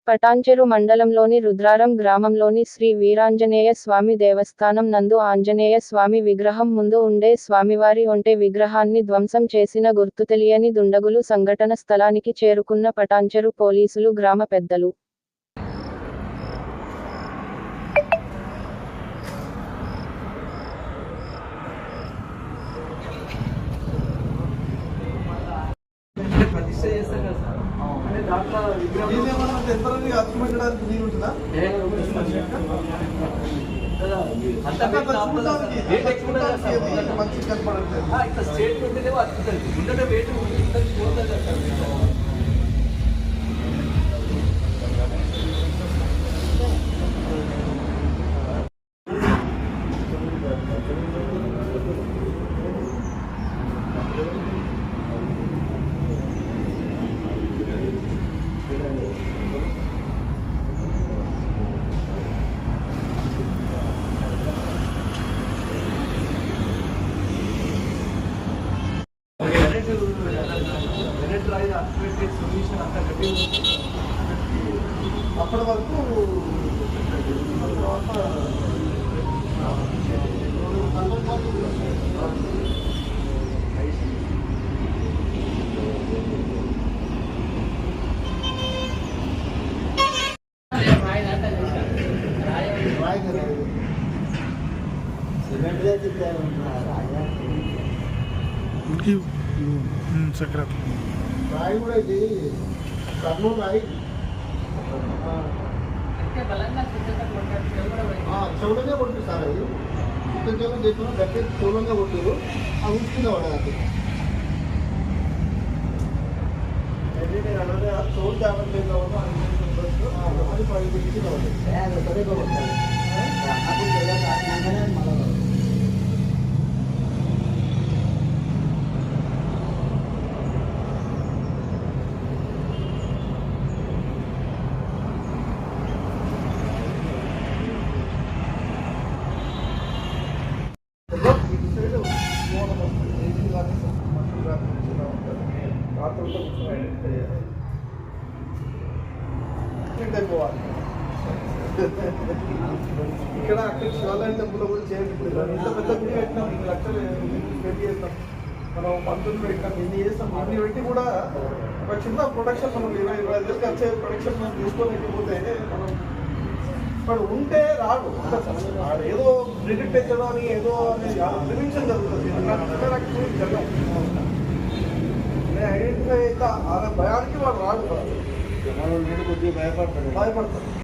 పటాన్చెరు మండలంలోని రుద్రారం గ్రామంలోని శ్రీ వీరాంజనేయ స్వామి దేవస్థానం నందు ఆంజనేయ స్వామి విగ్రహం ముందు ఉండే స్వామివారి ఒంటె విగ్రహాన్ని ధ్వంసం చేసిన గుర్తుతెలియని దుండగులు సంఘటన స్థలానికి చేరుకున్న పటాన్చెరు పోలీసులు గ్రామ పెద్దలు అప్పటి వరకు రాయి కూడా ఇది కర్నూలు రాయి చెవులంగా కొట్టారు సార్ అది ఇంకొంచెం చెప్పిన గట్టి చెవులంగా కొట్టారు ఆ ఉంచుకుందా వాడది చోటు జాగ్రత్త అది పది పిలిచిందా సరే కొట్టాలి ఇక్కడ అక్కడ శివాలయం టెంపుల్ కూడా చేయండి. ఇంత పెద్ద గుడి పెట్టినాం, 2 లక్షలు పెట్టి చేస్తాం, మనం పంతులు పెట్టినాం, ఇన్ని చేస్తాం. ఇన్ని పెట్టి కూడా ఒక చిన్న ప్రొడక్షన్ మనం 20-25 వేలు ఖర్చు ప్రొడక్షన్ మనం తీసుకొని పోతే మనం ఇప్పుడు ఉంటే రాదు. ఏదో క్రెడిట్ తెచ్చడం అని ఏదో అనేది ప్రివెన్షన్ జరుగుతుంది. ఐడెంటిఫై అయితే ఆ భయానికి వాడు రాదు, భయపడతారు.